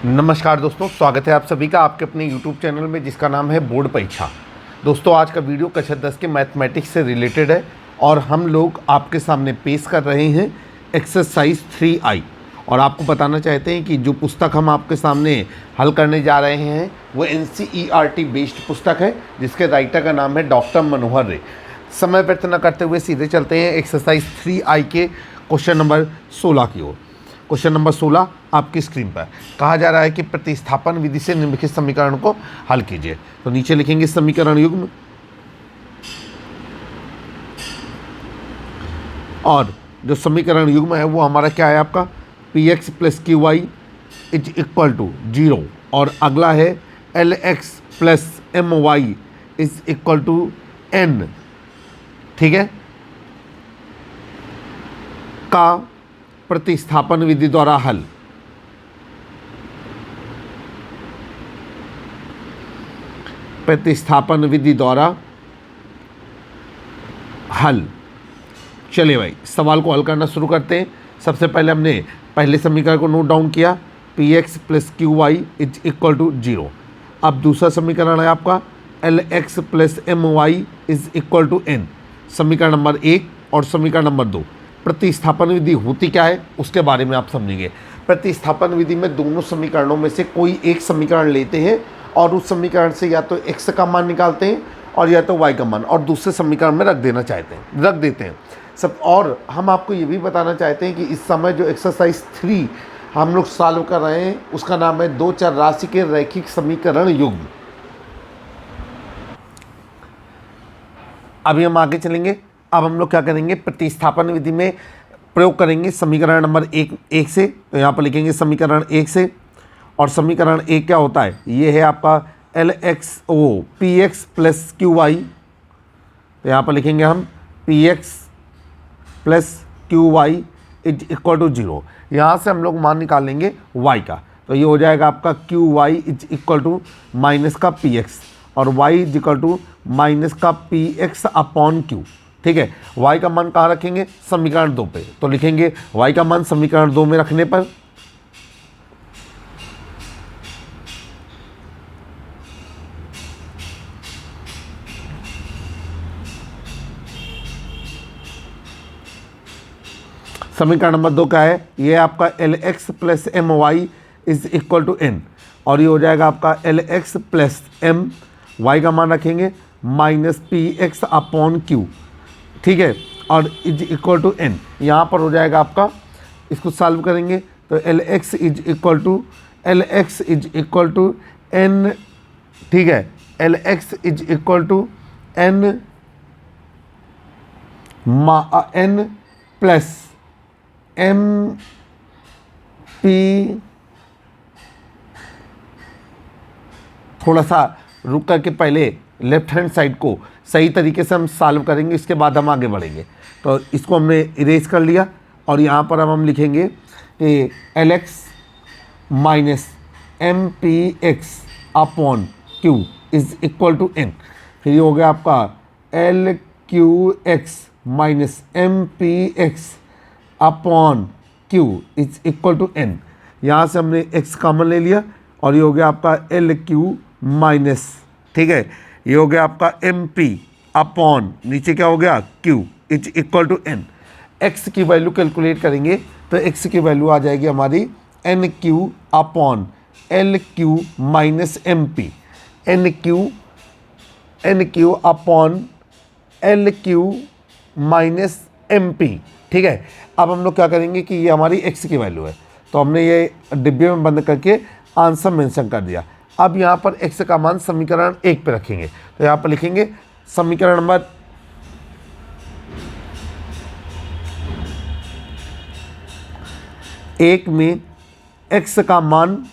नमस्कार दोस्तों, स्वागत है आप सभी का आपके अपने YouTube चैनल में जिसका नाम है बोर्ड परीक्षा। दोस्तों, आज का वीडियो कक्षा 10 के मैथमेटिक्स से रिलेटेड है और हम लोग आपके सामने पेश कर रहे हैं एक्सरसाइज 3I। और आपको बताना चाहते हैं कि जो पुस्तक हम आपके सामने हल करने जा रहे हैं वो NCERT बेस्ड पुस्तक है, जिसके राइटर का नाम है डॉक्टर मनोहर रे। समय व्यर्थ न करते हुए सीधे चलते हैं एक्सरसाइज 3I के क्वेश्चन नंबर 16 की ओर। क्वेश्चन नंबर 16 आपकी स्क्रीन पर कहा जा रहा है कि प्रतिस्थापन विधि से निम्नलिखित समीकरण को हल कीजिए। तो नीचे लिखेंगे समीकरण युग्म और जो समीकरण युग्म है वो हमारा क्या है, आपका px plus Q Y is equal to 0 और अगला है lx plus m y is equal to n। ठीक है, का प्रतिस्थापन विधि द्वारा हल। प्रतिस्थापन विधि द्वारा हल। चलिए भाई, सवाल को हल करना शुरू करते हैं। सबसे पहले हमने पहले समीकरण को नोट डाउन किया, px plus Q Y is equal to 0। अब दूसरा समीकरण है आपका lx plus m y is equal to n। समीकरण नंबर 1 और समीकरण नंबर 2। प्रतिस्थापन विधि होती क्या है उसके बारे में आप समझेंगे। प्रतिस्थापन विधि में दोनों समीकरणों में से कोई एक समीकरण लेते हैं और उस समीकरण से या तो x का मान निकालते हैं और या तो y का मान और दूसरे समीकरण में रख देते हैं सब। और हम आपको ये भी बताना चाहते हैं कि इस समय जो एक्सरसाइज 3 हम लोग सॉल्व कर रहे हैं उसका नाम है दो चर राशि के रैखिक समीकरण युग्म। अभी हम आगे चलेंगे। अब हम लोग क्या करेंगे, प्रतिस्थापन विधि में प्रयोग करेंगे समीकरण नंबर 1 से। तो यहाँ पर लिखेंगे समीकरण 1 से, और समीकरण 1 क्या होता है, ये है आपका px प्लस क्यू वाई। तो यहाँ पर लिखेंगे हम px plus Q Y is equal to 0। यहाँ से हम लोग मान निकाल लेंगे y का। तो ये हो जाएगा आपका q Y is equal to minus का px और y is equal to minus का px अपॉन q। ठीक है, y का मान कहाँ रखेंगे, समीकरण 2 पे। तो लिखेंगे y का मान समीकरण 2 में रखने पर समीकरण नंबर 2 क्या है, ये आपका lx plus m y is equal to n और ये हो जाएगा आपका lx प्लस एम, y का मान रखेंगे माइनस px अपॉन q। ठीक है, और इज इक्वल टू n। यहाँ पर हो जाएगा आपका, इसको सॉल्व करेंगे तो lx is equal to n। ठीक है, lx is equal to n n plus m p. थोड़ा सा रुक करके पहले लेफ्ट हैंड साइड को सही तरीके से हम सॉल्व करेंगे, इसके बाद हम आगे बढ़ेंगे। तो इसको हमने इरेज कर लिया और यहाँ पर अब हम लिखेंगे कि lx minus M p x upon q is equal to n। फिर ये हो गया आपका l q x minus M p x upon q is equal to n। यहाँ से हमने x कॉमन ले लिया और ये हो गया आपका एल क्यू माइनस, ठीक है, ये हो गया आपका एम पी अपॉन नीचे क्या हो गया q is equal to n। x की वैल्यू कैलकुलेट करेंगे तो x की वैल्यू आ जाएगी हमारी n Q upon L Q minus M p. N Q upon L Q minus M p. ठीक है, अब हम लोग क्या करेंगे कि ये हमारी x की वैल्यू है, तो हमने ये डिब्बे में बंद करके आंसर मेंशन कर दिया। अब यहाँ पर x का मान समीकरण 1 पे रखेंगे। तो यहाँ पर लिखेंगे समीकरण नंबर 1 में x का मान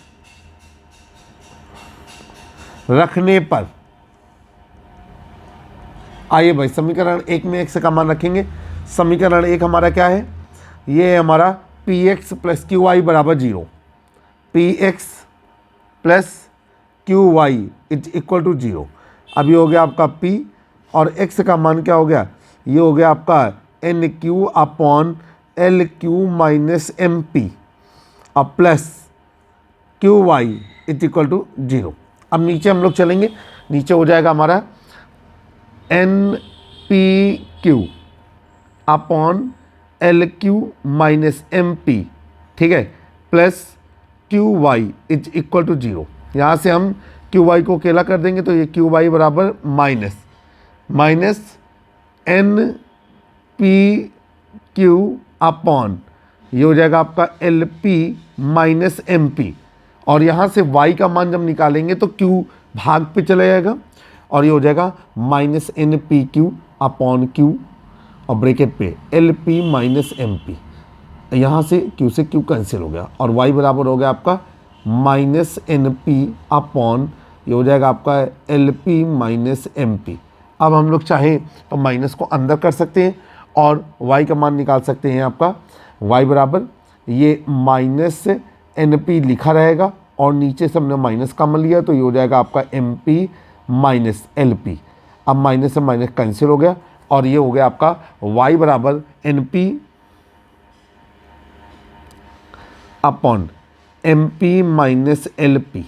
रखने पर, आइए भाई समीकरण 1 में x का मान रखेंगे। समीकरण 1 हमारा क्या है, ये है हमारा px प्लस क्यू वाई बराबर 0। px plus Q Y is equal to 0। अब ये हो गया आपका p और x का मान क्या हो गया, ये हो गया आपका N Q upon L Q minus M P अब plus Q Y is equal to 0। अब नीचे हम लोग चलेंगे, नीचे हो जाएगा हमारा n p q upon L Q minus M p, ठीक है, plus Q Y is equal to 0। यहाँ से हम क्यू वाई को अकेला कर देंगे तो ये क्यू वाई बराबर minus n p q upon ये हो जाएगा आपका l p minus M p, और यहाँ से y का मान जब निकालेंगे तो q भाग पे चला जाएगा और ये हो जाएगा minus n p q upon q और ब्रैकेट पे l p minus M p, यहाँ से q से q कैंसिल हो गया और y बराबर हो गया आपका माइनस एन पी अपॉन ये हो जाएगा आपका l p minus M P. अब हम लोग चाहें तो माइनस को अंदर कर सकते हैं और y का मान निकाल सकते हैं। आपका y बराबर ये माइनस एन पी लिखा रहेगा और नीचे से हमने माइनस कॉमन लिया तो ये हो जाएगा आपका m p minus l p. अब माइनस से माइनस कैंसिल हो गया और ये हो गया आपका y बराबर n p upon m p minus l p,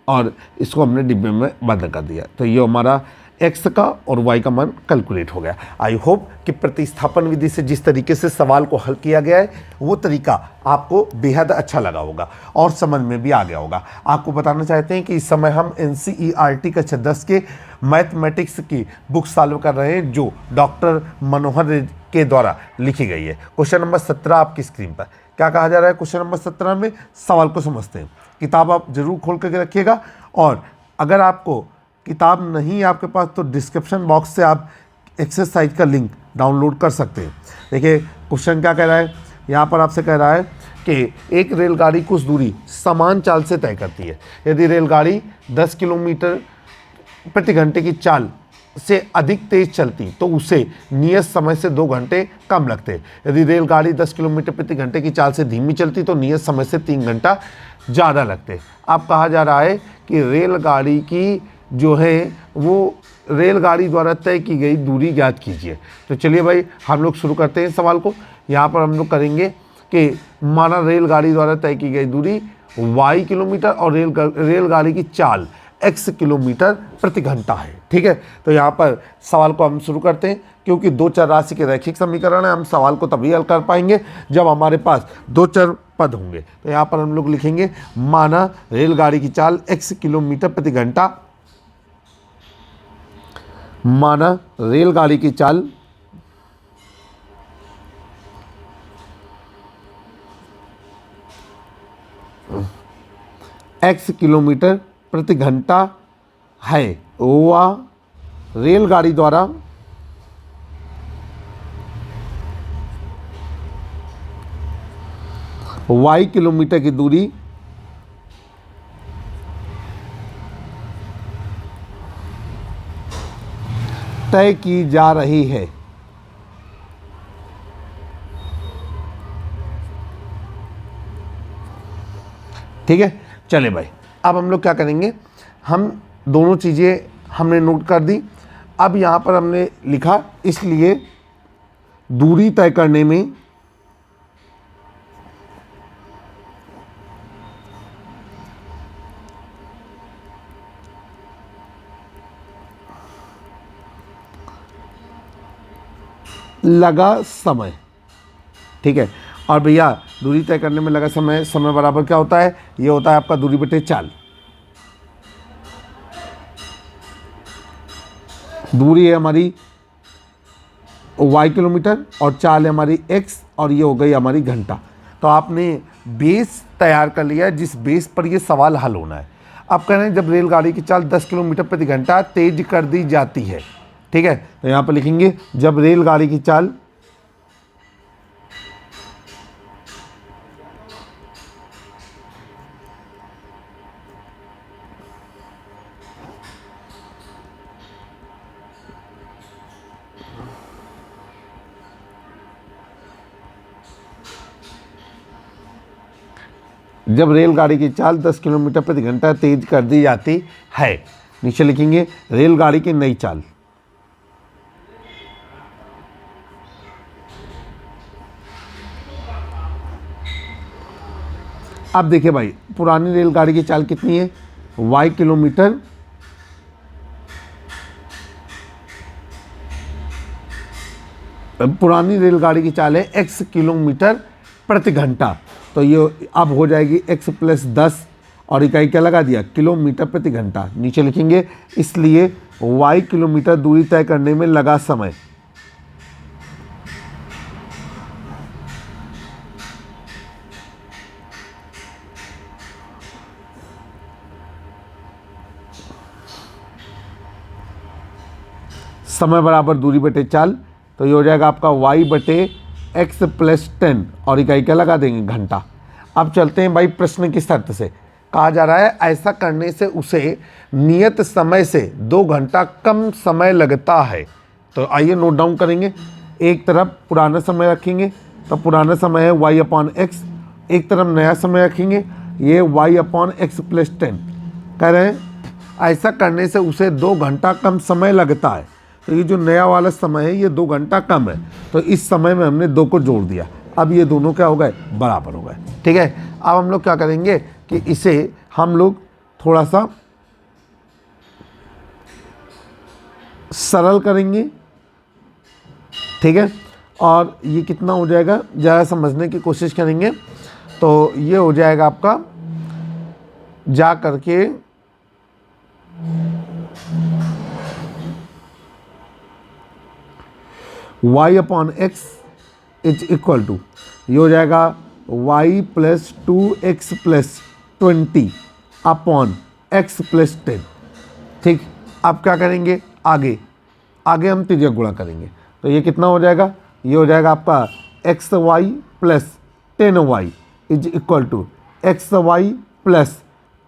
और इसको हमने डिब्बे में बंद कर दिया तो ये हमारा x का और y का मान कैलकुलेट हो गया। आई होप कि प्रतिस्थापन विधि से जिस तरीके से सवाल को हल किया गया है वो तरीका आपको बेहद अच्छा लगा होगा और समझ में भी आ गया होगा। आपको बताना चाहते हैं कि इस समय हम NCERT कक्षा 10 के मैथमेटिक्स की बुक सॉल्व कर रहे हैं जो डॉक्टर मनोहर के द्वारा लिखी गई है। क्वेश्चन नंबर 17 आपकी स्क्रीन पर क्या कहा जा रहा है। क्वेश्चन नंबर 17 में सवाल को समझते हैं। किताब आप जरूर खोल करके रखिएगा और अगर आपको किताब नहीं है आपके पास तो डिस्क्रिप्शन बॉक्स से आप एक्सरसाइज का लिंक डाउनलोड कर सकते हैं। देखिए क्वेश्चन क्या कह रहा है, यहाँ पर आपसे कह रहा है कि एक रेलगाड़ी कुछ दूरी समान चाल से तय करती है। यदि रेलगाड़ी 10 किलोमीटर प्रति घंटे की चाल से अधिक तेज चलती तो उसे नियत समय से 2 घंटे कम लगते। यदि रेलगाड़ी 10 किलोमीटर प्रति घंटे की चाल से धीमी चलती तो नियत समय से 3 घंटा ज़्यादा लगते। अब कहा जा रहा है कि रेलगाड़ी की जो है वो रेलगाड़ी द्वारा तय की गई दूरी ज्ञात कीजिए। तो चलिए भाई हम लोग शुरू करते हैं सवाल को। यहाँ पर हम लोग करेंगे कि माना रेलगाड़ी द्वारा तय की गई दूरी y किलोमीटर और रेलगाड़ी की चाल x किलोमीटर प्रति घंटा है। ठीक है, तो यहाँ पर सवाल को हम शुरू करते हैं। क्योंकि दो चर राशि के रैखिक समीकरण है, हम सवाल को तभी हल कर पाएंगे जब हमारे पास दो चर पद होंगे। तो यहाँ पर हम लोग लिखेंगे माना रेलगाड़ी की चाल x किलोमीटर प्रति घंटा, माना रेलगाड़ी की चाल x किलोमीटर प्रति घंटा है व रेलगाड़ी द्वारा y किलोमीटर की दूरी तय की जा रही है। ठीक है, चले भाई अब हम लोग क्या करेंगे, हम दोनों चीज़ें हमने नोट कर दी। अब यहाँ पर हमने लिखा इसलिए दूरी तय करने में लगा समय। ठीक है, और भैया दूरी तय करने में लगा समय, समय बराबर क्या होता है, ये होता है आपका दूरी बटे चाल। दूरी है हमारी y किलोमीटर और चाल है हमारी x और ये हो गई हमारी घंटा। तो आपने बेस तैयार कर लिया है जिस बेस पर ये सवाल हल होना है। अब कह रहे हैं जब रेलगाड़ी की चाल 10 किलोमीटर प्रति घंटा तेज कर दी जाती है। ठीक है, तो यहाँ पर लिखेंगे जब रेलगाड़ी की चाल जब रेलगाड़ी की चाल 10 किलोमीटर प्रति घंटा तेज कर दी जाती है। नीचे लिखेंगे रेलगाड़ी की नई चाल। अब देखिए भाई, पुरानी रेलगाड़ी की चाल कितनी है, y किलोमीटर पुरानी रेलगाड़ी की चाल है x किलोमीटर प्रति घंटा। तो ये अब हो जाएगी x + 10 और इकाई क्या लगा दिया, किलोमीटर प्रति घंटा। नीचे लिखेंगे इसलिए y किलोमीटर दूरी तय करने में लगा समय। समय बराबर दूरी बटे चाल, तो ये हो जाएगा आपका y बटे x + 10 और इकाई क्या लगा देंगे, घंटा। अब चलते हैं भाई प्रश्न की शर्त से। कहा जा रहा है ऐसा करने से उसे नियत समय से 2 घंटा कम समय लगता है। तो आइए नोट डाउन करेंगे। एक तरफ पुराना समय रखेंगे तो पुराना समय है y/x, एक तरफ नया समय रखेंगे ये y/x + 10। कह रहे हैं ऐसा करने से उसे 2 घंटा कम समय लगता है। तो ये जो नया वाला समय है ये 2 घंटा कम है, तो इस समय में हमने 2 को जोड़ दिया। अब ये दोनों क्या हो गए, बराबर हो गए। ठीक है, अब हम लोग क्या करेंगे कि इसे हम लोग थोड़ा सा सरल करेंगे। ठीक है, और ये कितना हो जाएगा ज़रा समझने की कोशिश करेंगे। तो ये हो जाएगा आपका जा करके y/x इज इक्वल टू, ये हो जाएगा y + 2x + 20 अपॉन x + 10। ठीक, अब क्या करेंगे, आगे हम तिर्यक गुणा करेंगे। तो ये कितना हो जाएगा, ये हो जाएगा आपका xy + 10y is equal to xy +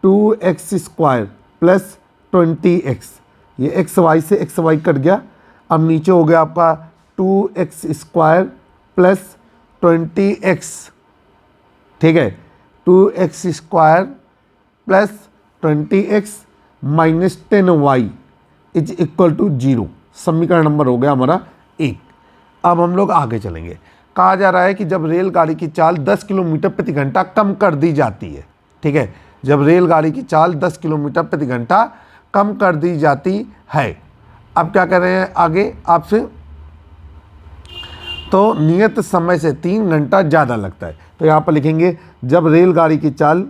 2x² + 20x। ये xy से xy कट गया। अब नीचे हो गया आपका 2x² + 20x। ठीक है, 2x² + 20x - 10y is equal to 0। समीकरण नंबर हो गया हमारा 1। अब हम लोग आगे चलेंगे। कहा जा रहा है कि जब रेलगाड़ी की चाल 10 किलोमीटर प्रति घंटा कम कर दी जाती है। ठीक है, जब रेलगाड़ी की चाल 10 किलोमीटर प्रति घंटा कम कर दी जाती है। अब क्या कर रहे हैं आगे आपसे, तो नियत समय से 3 घंटा ज़्यादा लगता है। तो यहाँ पर लिखेंगे जब रेलगाड़ी की चाल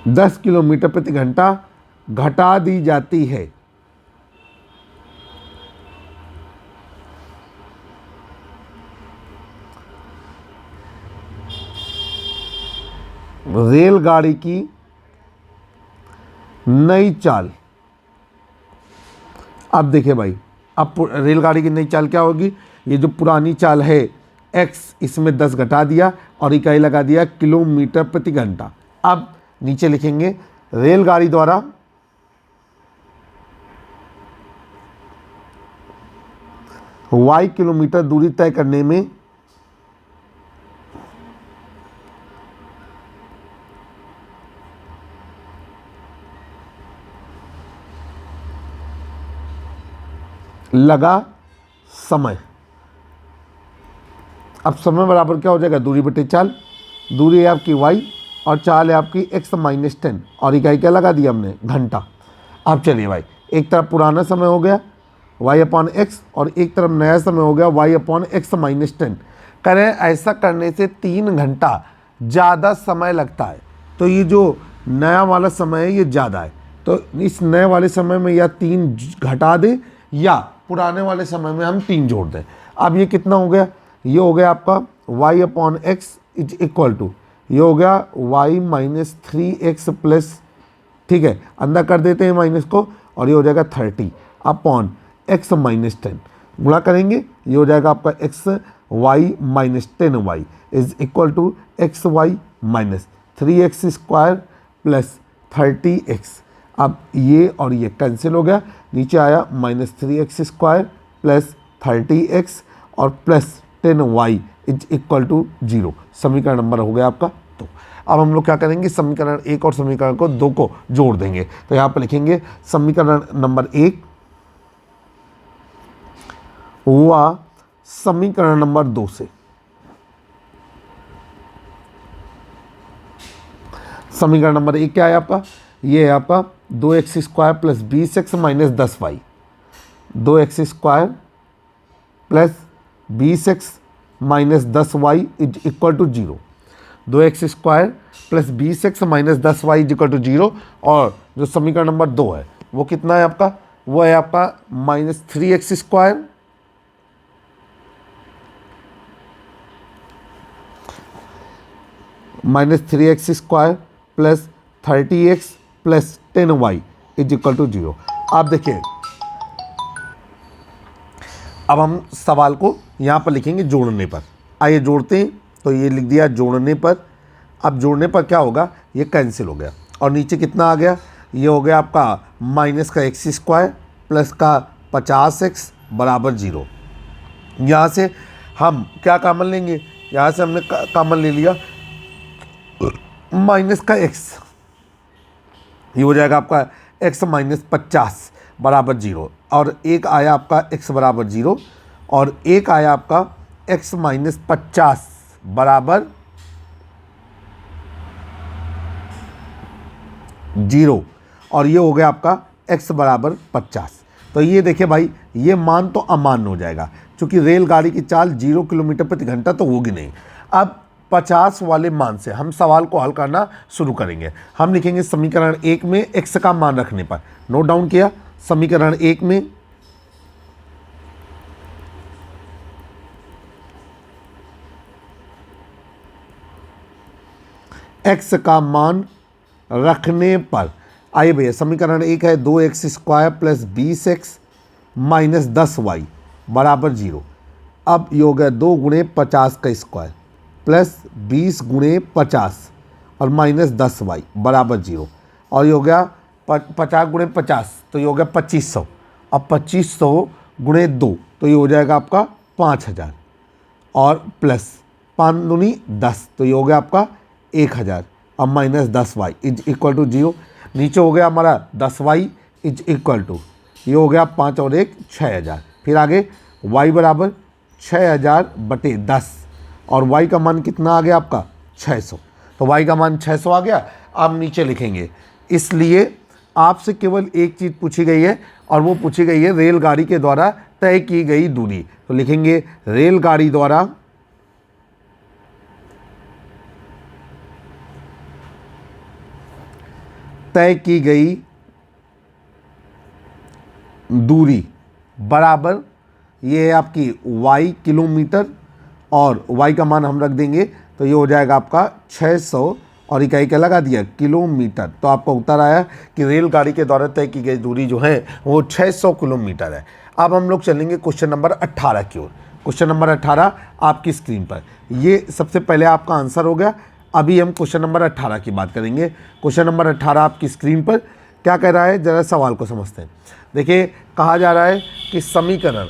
दस किलोमीटर प्रति घंटा घटा दी जाती है। रेलगाड़ी की नई चाल, अब देखिए भाई, अब रेलगाड़ी की नई चाल क्या होगी, ये जो पुरानी चाल है x, इसमें 10 घटा दिया और इकाई लगा दिया किलोमीटर प्रति घंटा। अब नीचे लिखेंगे रेलगाड़ी द्वारा y किलोमीटर दूरी तय करने में लगा समय। अब समय बराबर क्या हो जाएगा, दूरी बटे चाल। दूरी है आपकी y और चाल है आपकी x - 10 और इकाई क्या लगा दिया हमने, घंटा। अब चलिए भाई, एक तरफ पुराना समय हो गया y/x और एक तरफ नया समय हो गया y/x - 10। करें ऐसा करने से 3 घंटा ज़्यादा समय लगता है। तो ये जो नया वाला समय है ये ज़्यादा है, तो इस नए वाले समय में या 3 घटा दें या पुराने वाले समय में हम 3 जोड़ दें। अब ये कितना हो गया, ये हो गया आपका y/x इज इक्वल टू, ये हो गया y - 3x प्लस, ठीक है, अंदर कर देते हैं माइनस को, और ये हो जाएगा 30 अपॉन x - 10 गुणा करेंगे। ये हो जाएगा आपका xy - 10y is equal to xy - 3x² plus 30x। अब ये और ये कैंसिल हो गया, नीचे आया -3x² प्लस 30x और plus 10y is equal to 0। समीकरण नंबर हो गया आपका तो अब हम लोग क्या करेंगे, समीकरण 1 और समीकरण को 2 को जोड़ देंगे। तो यहाँ पर लिखेंगे समीकरण नंबर 1 हुआ समीकरण नंबर 2 से। समीकरण नंबर 1 क्या है आपका, ये है आपका 2x² plus 20x minus 10y, 2x² plus 20x minus 10y is equal to 0, 2x² plus 20x minus 10y is equal to 0। और जो समीकरण नंबर 2 है वो कितना है आपका, वो है आपका -3x² -3x² plus 30x plus 10y is equal to 0। आप देखिए, अब हम सवाल को यहाँ पर लिखेंगे जोड़ने पर। आइए जोड़ते हैं। तो ये लिख दिया जोड़ने पर। अब जोड़ने पर क्या होगा, ये कैंसिल हो गया और नीचे कितना आ गया, ये हो गया आपका माइनस का x² प्लस का 50x बराबर 0। यहाँ से हम क्या कॉमन लेंगे, यहाँ से हमने कॉमन ले लिया माइनस का x, ये हो जाएगा आपका x माइनस 50 बराबर 0, और एक आया आपका x बराबर 0 और एक आया आपका x माइनस 50 बराबर 0, और ये हो गया आपका x बराबर 50। तो ये देखिए भाई, ये मान तो अमान्य हो जाएगा क्योंकि रेलगाड़ी की चाल 0 किलोमीटर प्रति घंटा तो होगी नहीं। अब 50 वाले मान से हम सवाल को हल करना शुरू करेंगे। हम लिखेंगे समीकरण 1 में x का मान रखने पर, नोट डाउन किया, समीकरण 1 में x का मान रखने पर, आइए भैया समीकरण 1 है 2x² plus 20x minus 10y बराबर 0। अब ये हो गया 2 गुणे 50 का स्क्वायर प्लस 20 गुणे 50 और माइनस 10y बराबर 0, और ये हो गया 50 गुणे 50 तो ये हो गया 2500, अब 2500 गुणे 2 तो ये हो जाएगा आपका 5000 और प्लस 5 दूनी 10 तो ये हो गया आपका 1000, अब minus 10y is equal to 0। नीचे हो गया हमारा 10y इज इक्वल टू, ये हो गया 5 और 1 6000। फिर आगे y बराबर 6000 बटे 10 और y का मान कितना आ गया आपका 600, तो y का मान 600 आ गया। अब नीचे लिखेंगे, इसलिए आपसे केवल एक चीज़ पूछी गई है और वो पूछी गई है रेलगाड़ी के द्वारा तय की गई दूरी। तो लिखेंगे रेलगाड़ी द्वारा तय की गई दूरी बराबर, ये है आपकी y किलोमीटर और y का मान हम रख देंगे तो ये हो जाएगा आपका 600 और इकाई क्या लगा दिया किलोमीटर। तो आपका उत्तर आया कि रेलगाड़ी के द्वारा तय की गई दूरी जो है वो 600 किलोमीटर है। अब हम लोग चलेंगे क्वेश्चन नंबर 18 की ओर। क्वेश्चन नंबर 18 आपकी स्क्रीन पर, ये सबसे पहले आपका आंसर हो गया। अभी हम क्वेश्चन नंबर 18 की बात करेंगे। क्वेश्चन नंबर 18 आपकी स्क्रीन पर क्या कह रहा है, जरा सवाल को समझते हैं। देखिए कहा जा रहा है कि समीकरण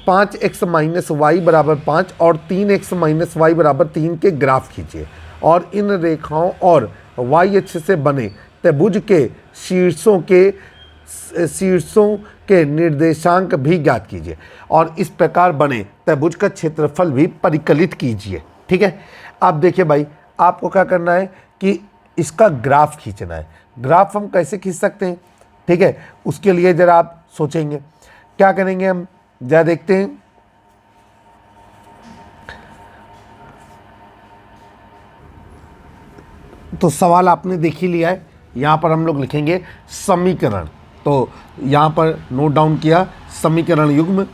5x माइनस वाई बराबर 5 और 3x माइनस वाई बराबर 3 के ग्राफ खींचिए और इन रेखाओं और y अक्ष से बने त्रिभुज के शीर्षों के निर्देशांक भी ज्ञात कीजिए और इस प्रकार बने त्रिभुज का क्षेत्रफल भी परिकलित कीजिए। ठीक है, अब देखिए भाई, आपको क्या करना है कि इसका ग्राफ खींचना है। ग्राफ हम कैसे खींच सकते हैं, ठीक है, उसके लिए ज़रा आप सोचेंगे क्या करेंगे हम, जरा देखते हैं। तो सवाल आपने देख ही लिया है, यहाँ पर हम लोग लिखेंगे समीकरण। तो यहाँ पर नोट डाउन किया समीकरण युग्म,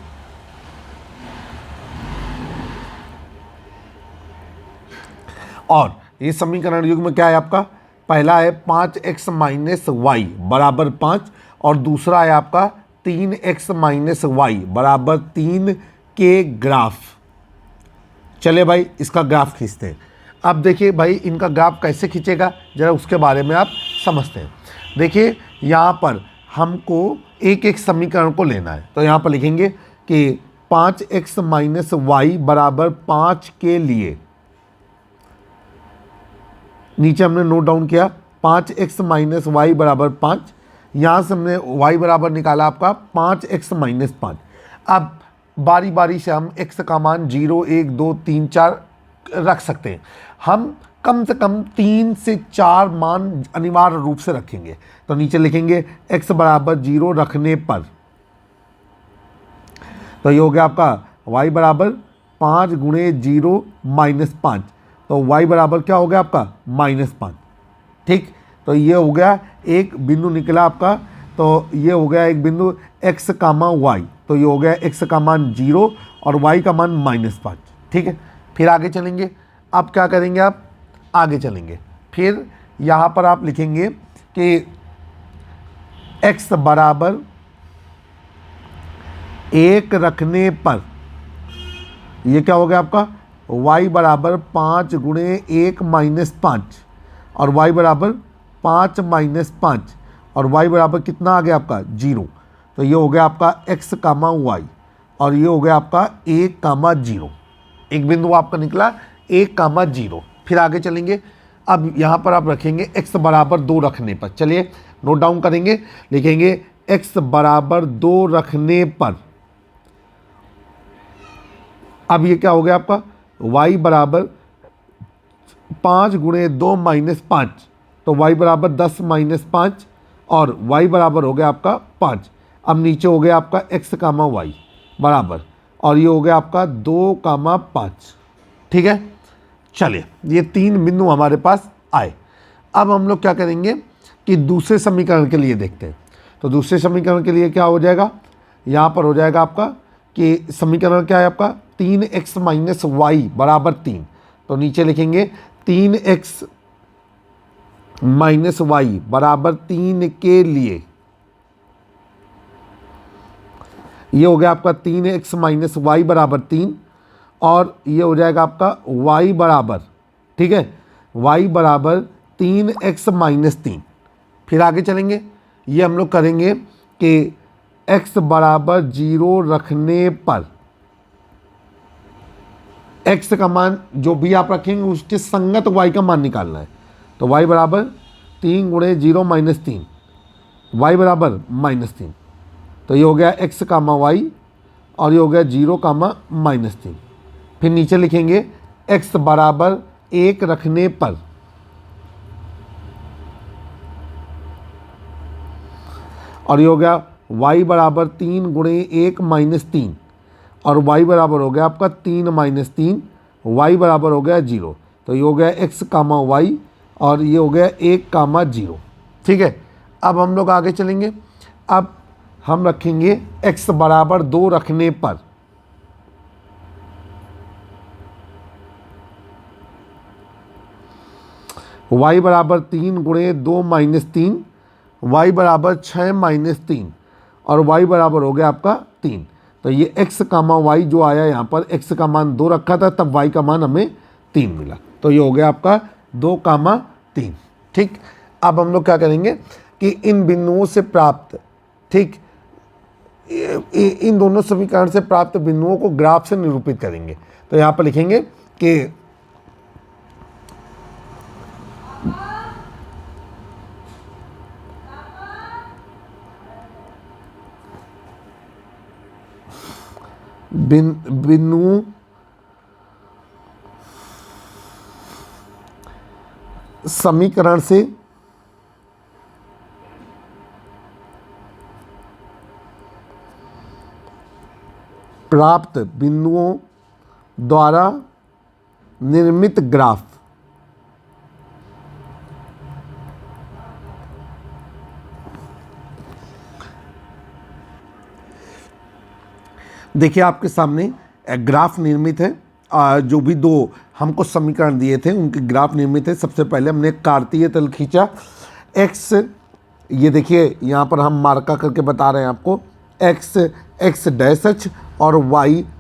और ये समीकरण युग्म क्या है आपका, पहला है 5x माइनस वाई बराबर 5 और दूसरा है आपका 3x माइनस वाई बराबर 3 के ग्राफ। चले भाई इसका ग्राफ खींचते हैं। अब देखिए भाई इनका ग्राफ कैसे खींचेगा जरा उसके बारे में आप समझते हैं। देखिए यहाँ पर हमको एक एक समीकरण को लेना है, तो यहाँ पर लिखेंगे कि 5x माइनस वाई बराबर 5 के लिए नीचे हमने नोट डाउन किया 5x माइनस वाई बराबर 5। यहाँ से हमने y बराबर निकाला आपका 5x माइनस 5। अब बारी बारी से हम x का मान 0, 1, 2, 3, 4 रख सकते हैं। हम कम से कम 3 से 4 मान अनिवार्य रूप से रखेंगे। तो नीचे लिखेंगे x बराबर 0 रखने पर, तो ये हो गया आपका y बराबर 5 गुणे 0 माइनस 5, तो y बराबर क्या हो गया आपका -5। ठीक, तो ये हो गया एक बिंदु निकला आपका, तो ये हो गया एक बिंदु x कामा y, तो ये हो गया x का मान 0 और y का मान -5। ठीक है, फिर आगे चलेंगे। अब क्या करेंगे, आप आगे चलेंगे, फिर यहाँ पर आप लिखेंगे कि x बराबर 1 रखने पर, ये क्या हो गया आपका y बराबर 5 गुणे 1 माइनस 5 और y बराबर 5 माइनस 5 और y बराबर कितना आ गया आपका 0। तो ये हो गया आपका x कामा y और ये हो गया आपका 1 कामा 0। एक बिंदु आपका निकला 1 कामा 0। फिर आगे चलेंगे। अब यहाँ पर आप रखेंगे x बराबर 2 रखने पर। चलिए नोट डाउन करेंगे, लिखेंगे x बराबर 2 रखने पर। अब ये क्या हो गया आपका y बराबर 5 गुणे 2 माइनस 5, तो y बराबर 10 माइनस 5 और y बराबर हो गया आपका 5। अब नीचे हो गया आपका x कामा y बराबर, और ये हो गया आपका 2 कामा 5। ठीक है, चलिए ये 3 बिंदु हमारे पास आए। अब हम लोग क्या करेंगे कि दूसरे समीकरण के लिए देखते हैं। तो दूसरे समीकरण के लिए क्या हो जाएगा, यहाँ पर हो जाएगा आपका कि समीकरण क्या है आपका 3x माइनस वाई बराबर 3। तो नीचे लिखेंगे 3x माइनस वाई बराबर 3 के लिए, ये हो गया आपका 3x माइनस वाई बराबर 3 और ये हो जाएगा आपका y बराबर, ठीक है, y बराबर 3x माइनस 3। फिर आगे चलेंगे, ये हम लोग करेंगे कि x बराबर 0 रखने पर x का मान जो भी आप रखेंगे उसके संगत y का मान निकालना है। तो y बराबर 3 गुणे 0 माइनस 3, y बराबर -3। तो ये हो गया x कामा y और ये हो गया 0 कामा -3। फिर नीचे लिखेंगे x बराबर 1 रखने पर, और ये हो गया y बराबर 3 गुणे 1 माइनस 3 और y बराबर हो गया आपका 3 माइनस 3, y बराबर हो गया 0। तो ये हो गया x कामा y और ये हो गया 1 कामा 0। ठीक है, अब हम लोग आगे चलेंगे। अब हम रखेंगे x बराबर 2 रखने पर, y बराबर 3 गुणे 2 माइनस 3, y बराबर 6 माइनस 3 और y बराबर हो गया आपका 3। तो ये x कामा y जो आया यहाँ पर x का मान 2 रखा था तब y का मान हमें 3 मिला। तो ये हो गया आपका 2 कामा 3। ठीक, अब हम लोग क्या करेंगे कि इन बिंदुओं से प्राप्त, ठीक, इन दोनों समीकरण से प्राप्त बिंदुओं को ग्राफ से निरूपित करेंगे। तो यहाँ पर लिखेंगे कि बिंदुओं समीकरण से प्राप्त बिंदुओं द्वारा निर्मित ग्राफ देखिए आपके सामने ग्राफ निर्मित है। जो भी दो हमको समीकरण दिए थे उनके ग्राफ निर्मित है। सबसे पहले हमने कार्तीय तल खींचा x, ये देखिए यहाँ पर हम मार्का करके बता रहे हैं आपको, x डैश h और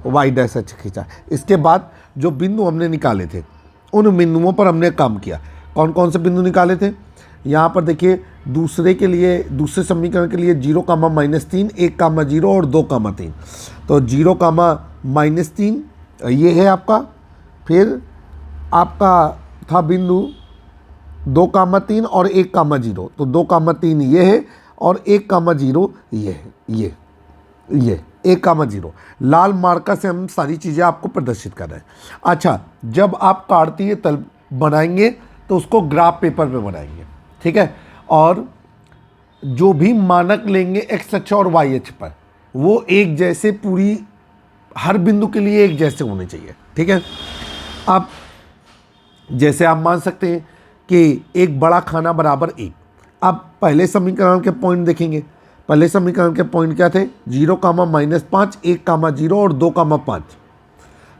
y डैश h खींचा। इसके बाद जो बिंदु हमने निकाले थे उन बिंदुओं पर हमने काम किया। कौन कौन से बिंदु निकाले थे, यहाँ पर देखिए दूसरे के लिए, दूसरे समीकरण के लिए 0 कामा -3, 1 कामा 0 और 2 कामा 3। तो 0 कामा -3 ये है आपका। फिर आपका था बिंदु 2,3 और 1,0, तो 2,3 ये है और 1,0 ये है, ये 1,0 लाल मार्कर से हम सारी चीज़ें आपको प्रदर्शित कर रहे हैं। अच्छा, जब आप कार्तीय तल बनाएंगे तो उसको ग्राफ पेपर पे बनाएंगे, ठीक है, और जो भी मानक लेंगे एक्स अक्ष और वाई अक्ष पर वो एक जैसे पूरी हर बिंदु के लिए एक जैसे होने चाहिए, ठीक है। अब जैसे आप मान सकते हैं कि एक बड़ा खाना बराबर 1। अब पहले समीकरण के पॉइंट देखेंगे। पहले समीकरण के पॉइंट क्या थे? 0, -5, 1, 0 और 2, 5।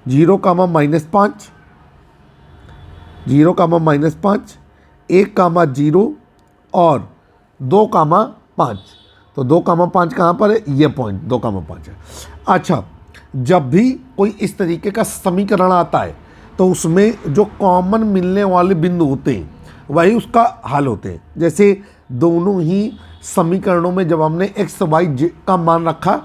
0, -5, 0, -5, 1, 0 और 2, 5। तो 2, 5 कहाँ पर है? ये पॉइंट 2, 5 है। अच्छा, जब भी कोई इस तरीके का समीकरण आता है तो उसमें जो कॉमन मिलने वाले बिंदु होते हैं वही उसका हल होते हैं। जैसे दोनों ही समीकरणों में जब हमने एक्स वाई का मान रखा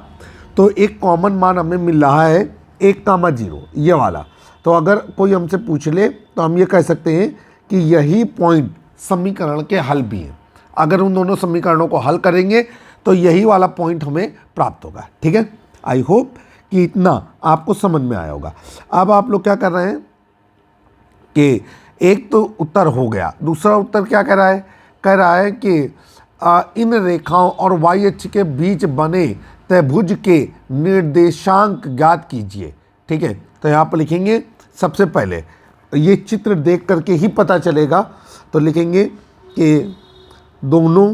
तो एक कॉमन मान हमें मिल रहा है 1, 0 ये वाला। तो अगर कोई हमसे पूछ ले तो हम ये कह सकते हैं कि यही पॉइंट समीकरण के हल भी हैं। अगर उन दोनों समीकरणों को हल करेंगे तो यही वाला पॉइंट हमें प्राप्त होगा, ठीक है। आई होप कि इतना आपको समझ में आया होगा। अब आप लोग क्या कर रहे हैं कि एक तो उत्तर हो गया, दूसरा उत्तर क्या कह रहा है? कह रहा है कि इन रेखाओं और वाई अक्ष के बीच बने त्रिभुज के निर्देशांक ज्ञात कीजिए, ठीक है। तो यहाँ पर लिखेंगे, सबसे पहले ये चित्र देख करके ही पता चलेगा, तो लिखेंगे कि दोनों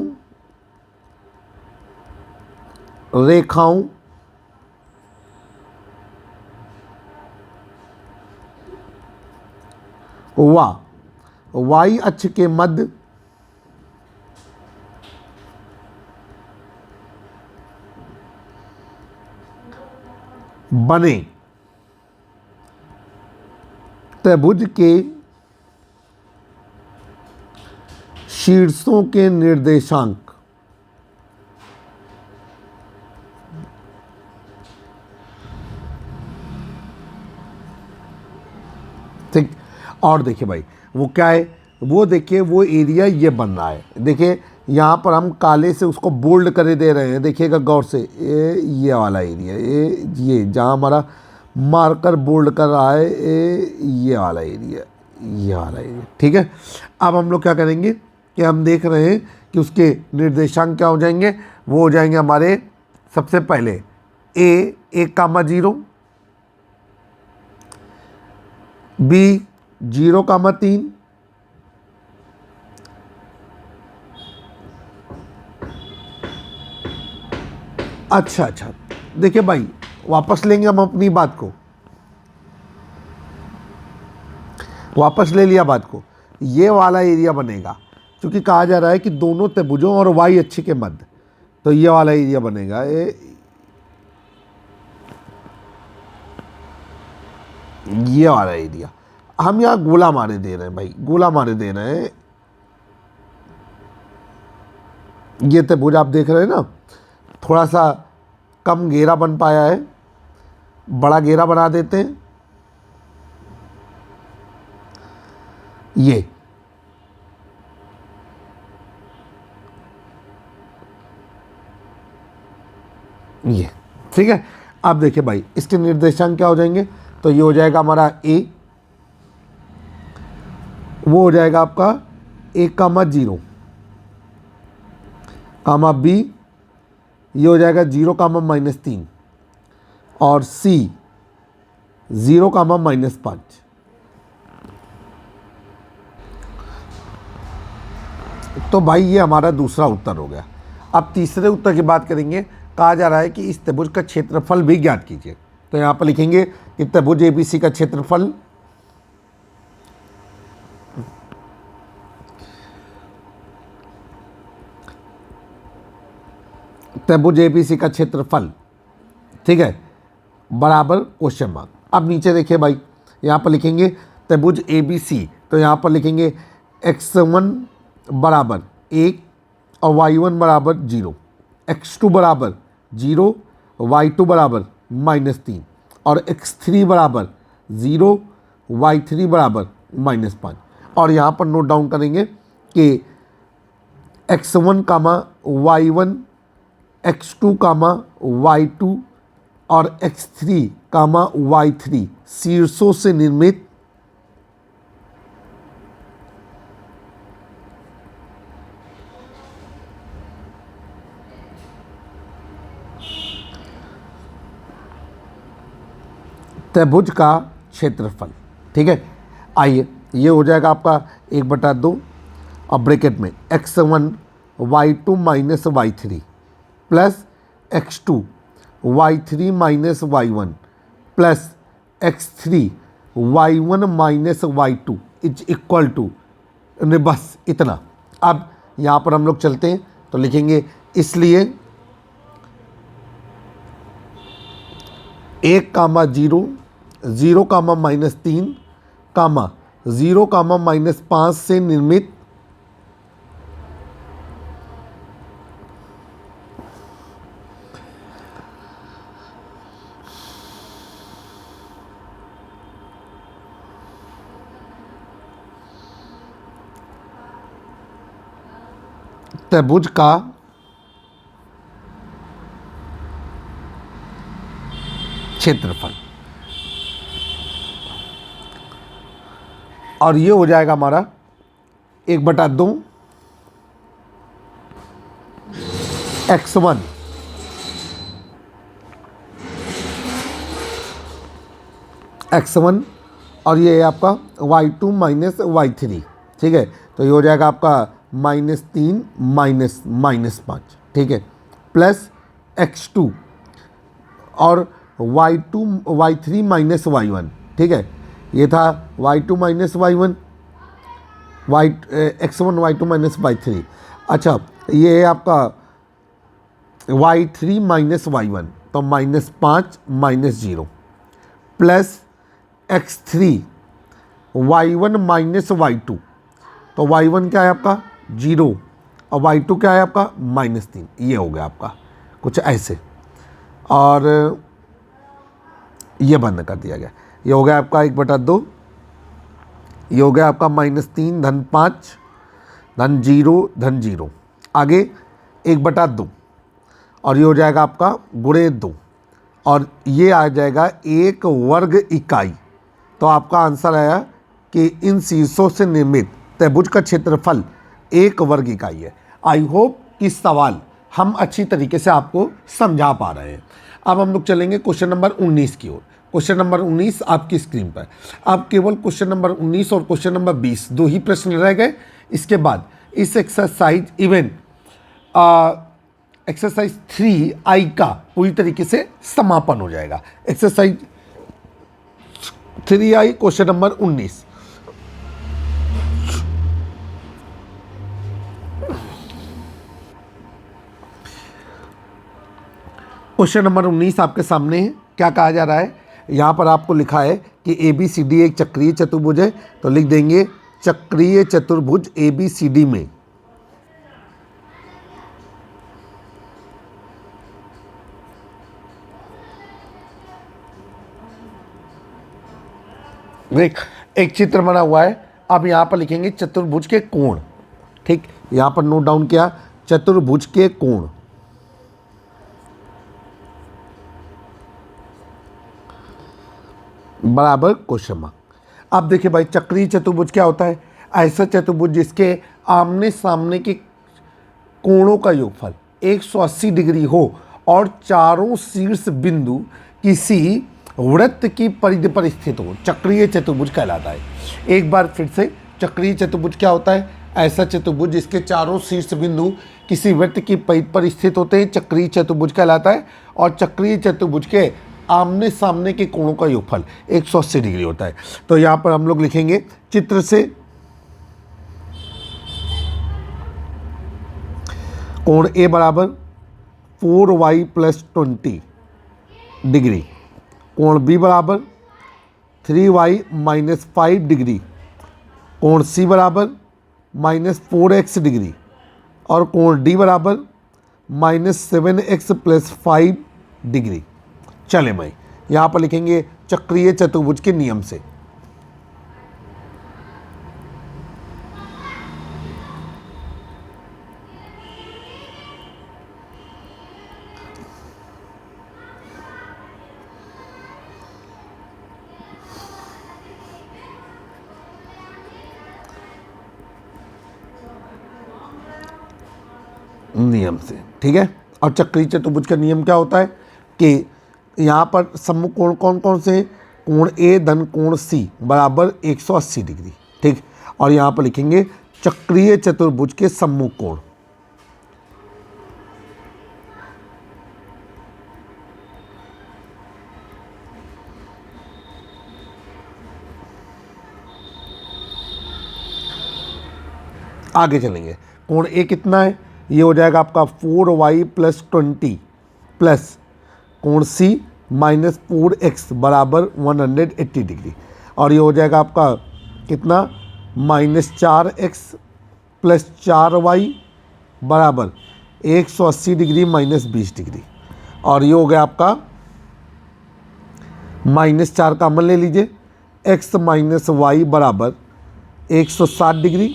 रेखाओं वाई अक्ष के मध्य बने त्रिभुज के शीर्षों के निर्देशांक ठीक। और देखिए भाई वो क्या है, वो देखिए वो एरिया ये बन रहा है। देखिए यहाँ पर हम काले से उसको बोल्ड करे दे रहे हैं, देखिएगा गौर से, ये वाला एरिया, ये जहाँ हमारा मार्कर बोल्ड कर रहा है, ये वाला एरिया, ये वाला एरिया, ठीक है। अब हम लोग क्या करेंगे कि हम देख रहे हैं कि उसके निर्देशांक क्या हो जाएंगे? वो हो जाएंगे हमारे सबसे पहले A 1, 0, B 0, 3, अच्छा, देखिए भाई वापस लेंगे हम अपनी बात को, वापस ले लिया बात को। ये वाला एरिया बनेगा क्योंकि कहा जा रहा है कि दोनों त्रिभुजों और वाई अक्ष के मध्य, तो ये वाला एरिया बनेगा। ये वाला एरिया हम यहाँ गोला मारे दे रहे हैं भाई, गोला मारे दे रहे हैं। ये त्रिभुज आप देख रहे हैं ना, थोड़ा सा कम घेरा बन पाया है, बड़ा घेरा बना देते हैं। ये ठीक है। अब देखिए भाई इसके निर्देशांक क्या हो जाएंगे? तो ये हो जाएगा हमारा A, वो हो जाएगा आपका 1, 0, B ये हो जाएगा 0, -3 और C 0, -5। तो भाई ये हमारा दूसरा उत्तर हो गया। अब तीसरे उत्तर की बात करेंगे। कहा जा रहा है कि इस त्रिभुज का क्षेत्रफल भी ज्ञात कीजिए। तो यहाँ पर लिखेंगे कि त्रिभुज ABC का क्षेत्रफल ठीक है बराबर क्वेश्चन मार्क। अब नीचे देखिए भाई, यहाँ पर लिखेंगे त्रिभुज ABC, तो यहाँ पर लिखेंगे x1 बराबर 1 और y1 बराबर 0, x2 बराबर 0, y2 बराबर -3 और x3 बराबर 0, y3 बराबर -5। और यहाँ पर नोट डाउन करेंगे कि x1 कामा y1, x2 कामा y2 और x3 कामा y3 शीर्षों से निर्मित त्रिभुज का क्षेत्रफल। ठीक है, आइए ये हो जाएगा आपका 1/2 और ब्रैकेट में x1 y2 minus y3 plus x2 y3 minus y1 plus x3 y1 minus y2 is equal to, बस इतना। अब यहाँ पर हम लोग चलते हैं तो लिखेंगे इसलिए 1 कामा 0, 0 कामा -3 कामा 0 कामा -5 से निर्मित त्रिभुज का क्षेत्रफल। और ये हो जाएगा हमारा 1/2 x1 और ये है आपका y2 माइनस y3। ठीक है, तो ये हो जाएगा आपका -3 -5। ठीक है, प्लस x2 और y3 माइनस y1। ठीक है, ये था y2 minus y1, x1 y2 minus y3। अच्छा, ये है आपका y3 माइनस y1, तो -5 -0 plus x3 y1 minus y2, तो y1 क्या है आपका 0 और y2 क्या है आपका -3। ये हो गया आपका कुछ ऐसे, और ये बंद कर दिया गया। ये हो गया आपका 1/2, ये हो गया आपका -3 धन 5 धन 0 धन 0, आगे 1/2 और ये हो जाएगा आपका गुणे 2 और ये आ जाएगा 1 वर्ग इकाई। तो आपका आंसर आया कि इन शीर्षों से निर्मित त्रिभुज का क्षेत्रफल 1 वर्ग इकाई है। आई होप कि सवाल हम अच्छी तरीके से आपको समझा पा रहे हैं। अब हम लोग चलेंगे क्वेश्चन नंबर 19 की ओर। क्वेश्चन नंबर 19 आपकी स्क्रीन पर। अब केवल क्वेश्चन नंबर 19 और क्वेश्चन नंबर 20 दो ही प्रश्न रह गए। इसके बाद इस एक्सरसाइज एक्सरसाइज 3I का पूरी तरीके से समापन हो जाएगा। Exercise 3I question number 19। Question number 19 आपके सामने है। क्या कहा जा रहा है, यहाँ पर आपको लिखा है कि ABCD एक चक्रीय चतुर्भुज है, तो लिख देंगे चक्रीय चतुर्भुज ABCD में देख एक चित्र बना हुआ है। अब यहाँ पर लिखेंगे चतुर्भुज के कोण। ठीक, यहाँ पर नोट डाउन किया चतुर्भुज के कोण। बराबर क्वेश्चन मार्क। अब देखिए भाई, चक्रीय चतुर्भुज क्या होता है? ऐसा चतुर्भुज जिसके आमने सामने के कोणों का योगफल 180 डिग्री हो और चारों शीर्ष बिंदु किसी वृत्त की परिधि पर स्थित हो, चक्रीय चतुर्भुज कहलाता है। एक बार फिर से, चक्रीय चतुर्भुज क्या होता है? ऐसा चतुर्भुज जिसके चारों शीर्ष बिंदु किसी वृत्त की परिधि पर स्थित होते हैं, चक्रीय चतुर्भुज कहलाता है। और चक्रीय चतुर्भुज के आमने सामने के कोणों का योगफल 180 डिग्री होता है। तो यहाँ पर हम लोग लिखेंगे चित्र से कोण A बराबर 4y + 20 डिग्री, कोण B बराबर 3y - 5 डिग्री, कोण C बराबर -4x डिग्री और कोण D बराबर -7x + 5 डिग्री। चले भाई, यहाँ पर लिखेंगे चक्रीय चतुर्भुज के नियम से। नियम से, ठीक है। और चक्रीय चतुर्भुज का नियम क्या होता है कि यहाँ पर सम्मुख कोण कौन कौन से हैं, कोण ए धन कोण सी बराबर 180 डिग्री, ठीक। और यहाँ पर लिखेंगे चक्रीय चतुर्भुज के सम्मुख कोण। आगे चलेंगे, कोण ए कितना है, ये हो जाएगा आपका 4y + 20 प्लस कोण सी -4x बराबर 180 डिग्री। और ये हो जाएगा आपका कितना, -4x + 4y बराबर 180 डिग्री -20 डिग्री। और ये हो गया आपका -4 कॉमन ले लीजिए, x - y बराबर 160 डिग्री,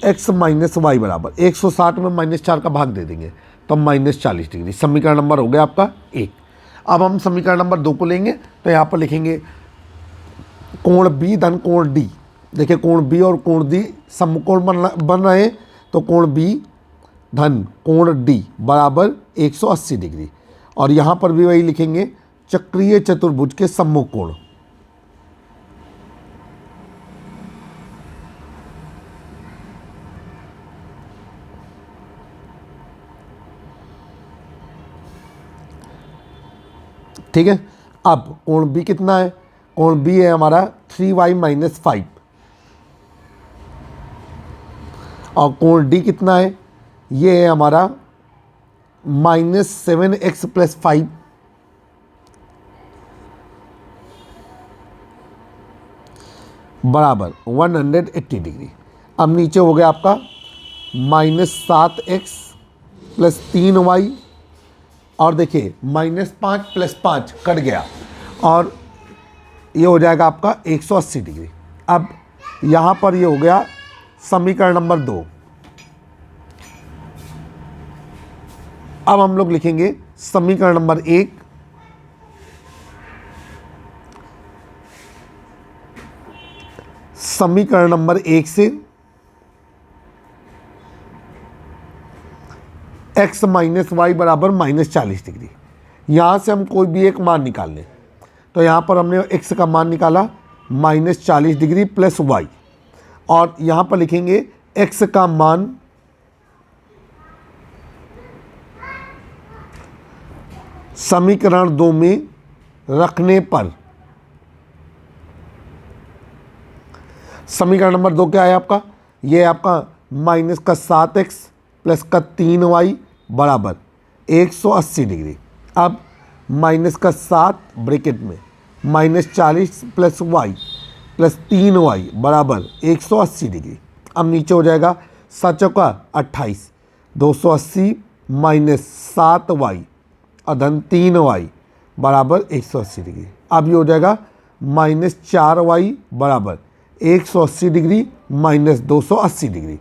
x - y बराबर 160 में -4 का भाग दे देंगे तो -40 डिग्री। समीकरण नंबर हो गया आपका 1। अब हम समीकरण नंबर 2 को लेंगे, तो यहाँ पर लिखेंगे कोण B धन कोण D। देखिए कोण B और कोण D समकोण बन रहे हैं, तो कोण B धन कोण D बराबर 180 डिग्री। और यहाँ पर भी वही लिखेंगे चक्रीय चतुर्भुज के सम्मुख कोण। ठीक है। अब कोण B कितना है, कोण B है हमारा 3y - 5। और कोण D कितना है, ये है हमारा -7x + 5 बराबर 180 डिग्री। अब नीचे हो गया आपका -7x + 3y। और देखिए -5 + 5 कट गया और ये हो जाएगा आपका 180 डिग्री। अब यहाँ पर ये हो गया समीकरण नंबर 2। अब हम लोग लिखेंगे समीकरण नंबर 1। समीकरण नंबर 1 से x - y बराबर -40 डिग्री। यहाँ से हम कोई भी एक मान निकाल लें, तो यहाँ पर हमने x का मान निकाला -40 डिग्री + y। और यहाँ पर लिखेंगे x का मान समीकरण 2 में रखने पर, समीकरण नंबर 2 क्या है आपका, ये है आपका -7x + 3y बराबर 180 डिग्री। अब -7 ब्रैकेट में -40 + y + 3y बराबर 180 डिग्री। अब नीचे हो जाएगा 7 चौका 28, 280 - 7y और धन 3y बराबर 180 डिग्री। अब ये हो जाएगा -4y बराबर 180 डिग्री -280 डिग्री।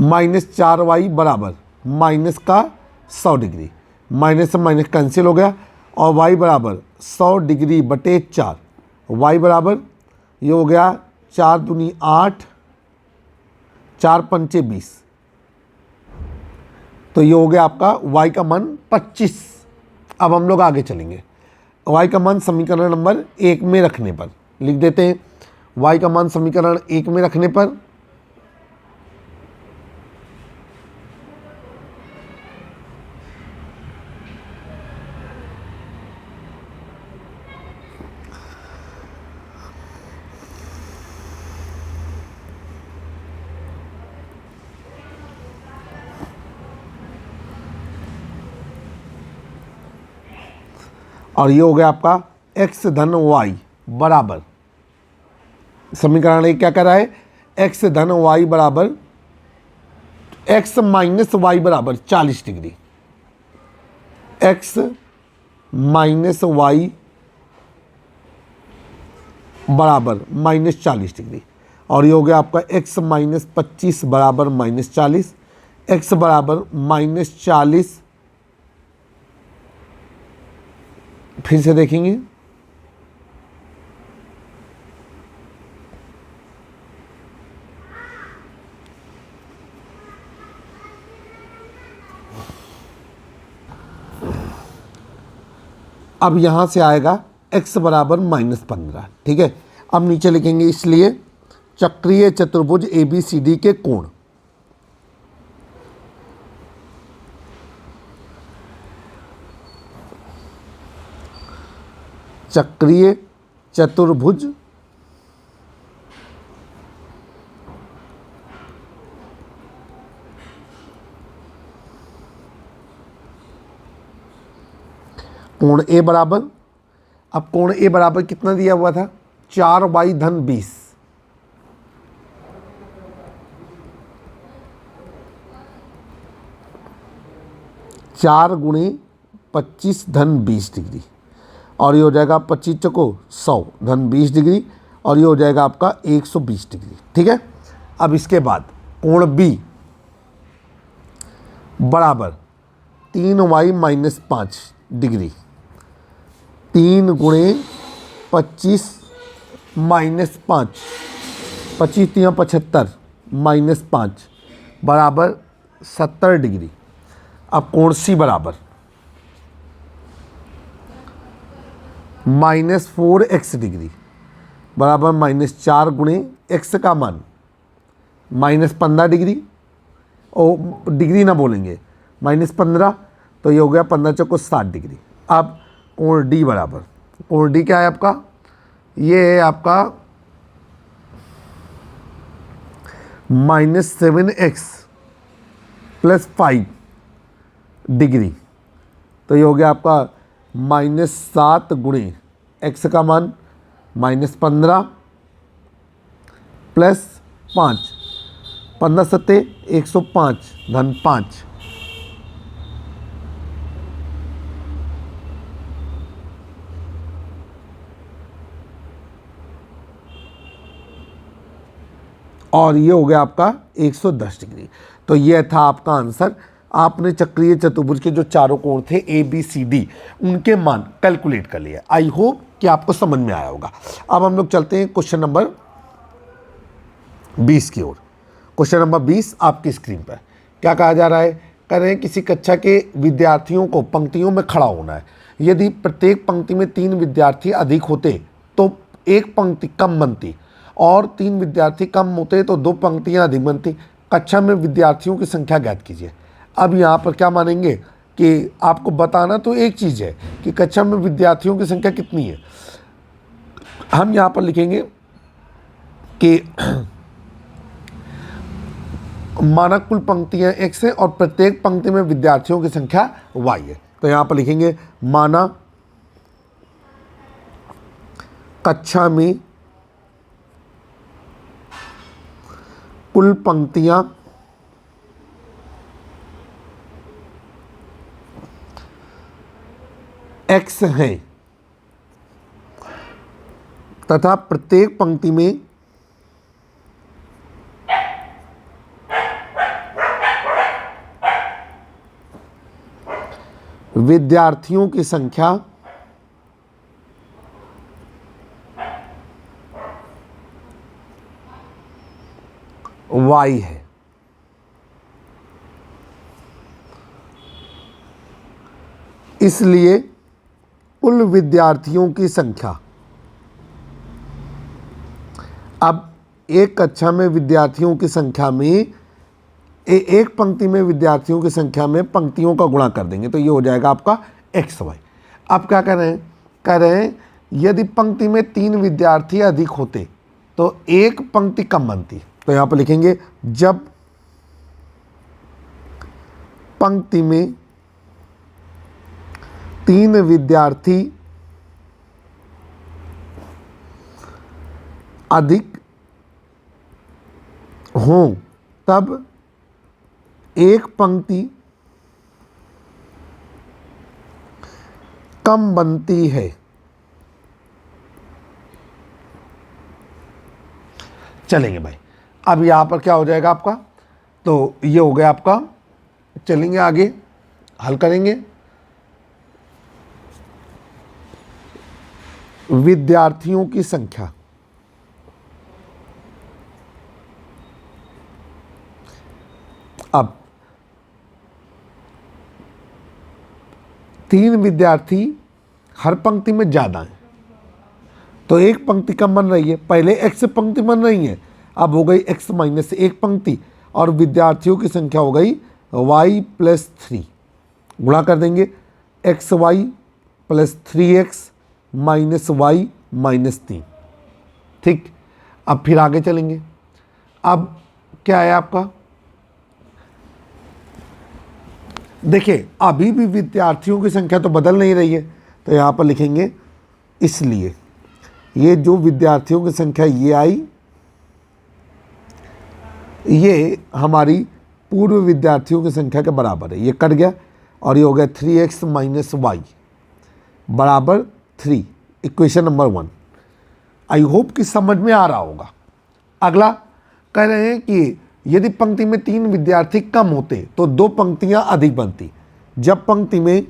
-4y बराबर माइनस का 100 डिग्री, माइनस से माइनस कैंसिल हो गया और y बराबर 100 डिग्री बटे 4। y बराबर ये हो गया 4 दूनी 8, 4 पंचे 20, तो ये हो गया आपका y का मान 25। अब हम लोग आगे चलेंगे, y का मान समीकरण नंबर 1 में रखने पर लिख देते हैं। y का मान समीकरण 1 में रखने पर और ये हो गया आपका x धन y बराबर, समीकरण 1 क्या कर रहा है, x धन y बराबर x - y बराबर 40 डिग्री, x - y बराबर -40 डिग्री। और ये हो गया आपका x - 25 बराबर -40, x बराबर -40। फिर से देखेंगे, अब यहाँ से आएगा x बराबर -15, ठीक है। अब नीचे लिखेंगे इसलिए चक्रीय चतुर्भुज ABCD के कोण, चक्रीय चतुर्भुज कोण ए बराबर, अब कोण ए बराबर कितना दिया हुआ था, 4y धन 20, चार गुणे 25 धन 20 डिग्री, और ये हो जाएगा 25 चको 100 धन 20 डिग्री, और ये हो जाएगा आपका 120 डिग्री, ठीक है। अब इसके बाद कोण बी बराबर 3y माइनस 5 डिग्री, 3 गुणे 25 माइनस 5, 25 3 75 माइनस 5 बराबर 70 डिग्री। अब कोण सी बराबर -4x डिग्री बराबर -4 गुणे x का मान -15 डिग्री, ओ डिग्री ना बोलेंगे, -15, तो ये हो गया 15 चौको 60 डिग्री। अब कोण डी बराबर, कोण डी क्या है आपका, ये है आपका -7x + 5 डिग्री, तो ये हो गया आपका -7 गुणे x का मान -15 + 5, 15 सत्ते 105 धन 5, और ये हो गया आपका 110 डिग्री। तो ये था आपका आंसर। आपने चक्रीय चतुर्भुज के जो चारों कोण थे ABCD, उनके मान कैलकुलेट कर लिए। आई होप कि आपको समझ में आया होगा। अब हम लोग चलते हैं क्वेश्चन नंबर 20 की ओर। क्वेश्चन नंबर 20 आपकी स्क्रीन पर क्या कहा जा रहा है, कह रहे हैं किसी कक्षा के विद्यार्थियों को पंक्तियों में खड़ा होना है। यदि प्रत्येक पंक्ति में 3 विद्यार्थी अधिक होते तो एक पंक्ति कम बनती, और 3 विद्यार्थी कम होते तो 2 पंक्तियां अधिक बनती। कक्षा में विद्यार्थियों की संख्या ज्ञात कीजिए। अब यहाँ पर क्या मानेंगे कि आपको बताना तो एक चीज़ है कि कक्षा में विद्यार्थियों की संख्या कितनी है। हम यहाँ पर लिखेंगे कि मानक कुल पंक्तियाँ x है और प्रत्येक पंक्ति में विद्यार्थियों की संख्या y है। तो यहाँ पर लिखेंगे माना कक्षा में कुल पंक्तियाँ x हैं तथा प्रत्येक पंक्ति में विद्यार्थियों की संख्या y है। इसलिए कुल विद्यार्थियों की संख्या, अब एक कक्षा में विद्यार्थियों की संख्या में एक पंक्ति में विद्यार्थियों की संख्या में पंक्तियों का गुणा कर देंगे तो ये हो जाएगा आपका xy। अब क्या कर रहे हैं, कह रहे हैं यदि पंक्ति में 3 विद्यार्थी अधिक होते तो एक पंक्ति कम बनती। तो यहाँ पर लिखेंगे जब पंक्ति में 3 विद्यार्थी अधिक हों तब एक पंक्ति कम बनती है। चलेंगे भाई, अब यहां पर क्या हो जाएगा आपका, तो ये हो गया आपका। चलेंगे आगे, हल करेंगे। विद्यार्थियों की संख्या, अब 3 विद्यार्थी हर पंक्ति में ज़्यादा हैं, तो एक पंक्ति कम बन रही है। पहले x पंक्ति बन रही है, अब हो गई x माइनस 1 पंक्ति, और विद्यार्थियों की संख्या हो गई y प्लस 3। गुणा कर देंगे, x y plus 3x minus y minus 3। ठीक, अब फिर आगे चलेंगे। अब क्या है आपका, देखिए अभी भी विद्यार्थियों की संख्या तो बदल नहीं रही है, तो यहाँ पर लिखेंगे इसलिए ये जो विद्यार्थियों की संख्या ये आई, ये हमारी पूर्व विद्यार्थियों की संख्या के बराबर है, ये कट गया और ये हो गया 3x माइनस वाई बराबर 3, इक्वेशन नंबर 1। आई होप कि समझ में आ रहा होगा। अगला कह रहे हैं कि यदि पंक्ति में 3 विद्यार्थी कम होते तो 2 पंक्तियां अधिक बनती। जब पंक्ति में,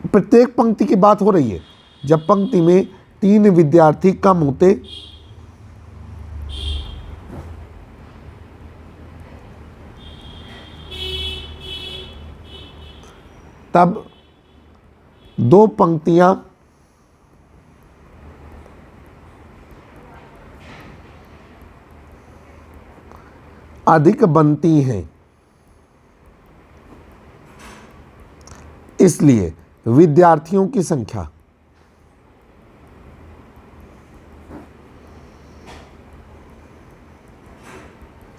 प्रत्येक पंक्ति की बात हो रही है, जब पंक्ति में 3 विद्यार्थी कम होते तब 2 पंक्तियां अधिक बनती हैं। इसलिए विद्यार्थियों की संख्या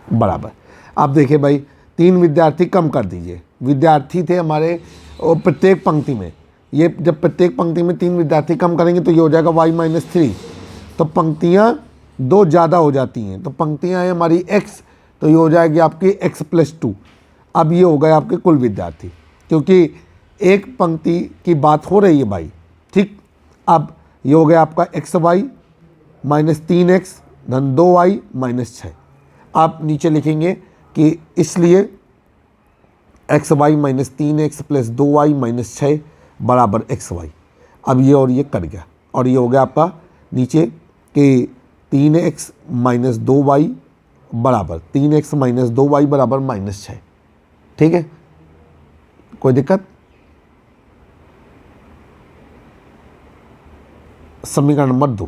बराबर, अब देखिए भाई 3 विद्यार्थी कम कर दीजिए, विद्यार्थी थे हमारे प्रत्येक पंक्ति में, ये जब प्रत्येक पंक्ति में 3 विद्यार्थी कम करेंगे तो ये हो जाएगा y माइनस 3, तो पंक्तियां 2 ज़्यादा हो जाती हैं, तो पंक्तियां हैं हमारी x, तो ये हो जाएगी आपकी x प्लस 2। अब ये हो गए आपके कुल विद्यार्थी, क्योंकि एक पंक्ति की बात हो रही है भाई। ठीक, अब ये हो गया आपका एक्स वाई माइनस 3x धन 2y माइनस 6। आप नीचे लिखेंगे कि इसलिए x y minus 3x plus 2y minus 6 बराबर एक्स वाई। अब ये और ये कट गया और ये हो गया आपका नीचे कि 3x माइनस 2y बराबर 3x माइनस 2y बराबर माइनस 6। ठीक है, कोई दिक्कत? समीकरण नंबर 2।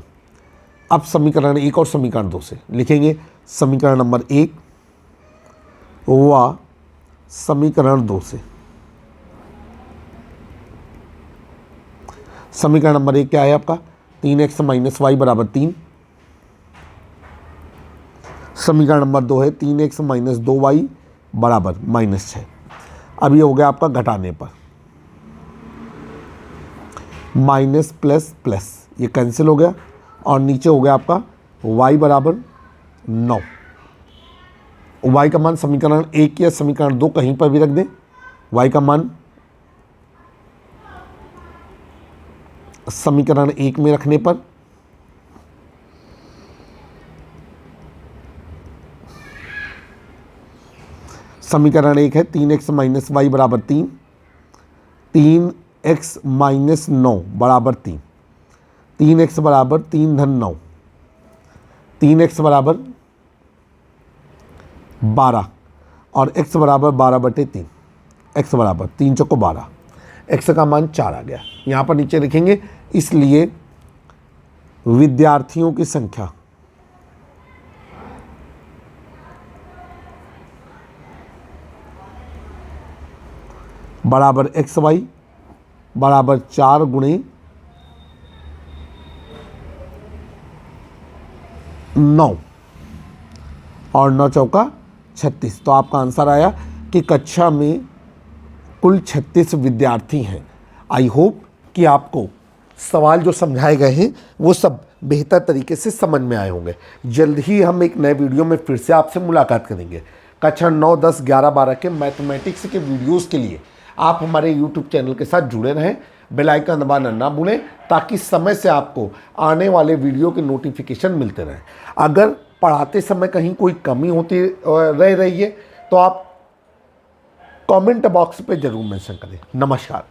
अब समीकरण 1 और समीकरण 2 से लिखेंगे समीकरण नंबर 1 व समीकरण 2 से। समीकरण नंबर 1 क्या है आपका, 3x माइनस वाई बराबर 3। समीकरण नंबर 2 है 3x माइनस 2y बराबर माइनस 6। अब ये हो गया आपका घटाने पर, माइनस प्लस प्लस ये कैंसिल हो गया और नीचे हो गया आपका y बराबर 9। y का मान समीकरण 1 या समीकरण 2 कहीं पर भी रख दें, y का मान समीकरण 1 में रखने पर समीकरण 1 है 3x माइनस वाई बराबर 3, 3x माइनस 9 बराबर 3, 3x बराबर 3 धन 9, 3x बराबर 12 और x बराबर 12/3, x बराबर 3 चौको 12, x का मान 4 आ गया। यहाँ पर नीचे लिखेंगे इसलिए विद्यार्थियों की संख्या बराबर एक्स वाई बराबर 4 गुणे 9 और 9 चौका 36। तो आपका आंसर आया कि कक्षा में कुल 36 विद्यार्थी हैं। आई होप कि आपको सवाल जो समझाए गए हैं वो सब बेहतर तरीके से समझ में आए होंगे। जल्द ही हम एक नए वीडियो में फिर से आपसे मुलाकात करेंगे। कक्षा 9, 10, 11, 12 के मैथमेटिक्स के वीडियोस के लिए आप हमारे YouTube चैनल के साथ जुड़े रहें, बेल आइकन दबाना ना भूलें ताकि समय से आपको आने वाले वीडियो के नोटिफिकेशन मिलते रहें। अगर पढ़ाते समय कहीं कोई कमी होती रह रही है तो आप कमेंट बॉक्स पे ज़रूर मेंशन करें। नमस्कार।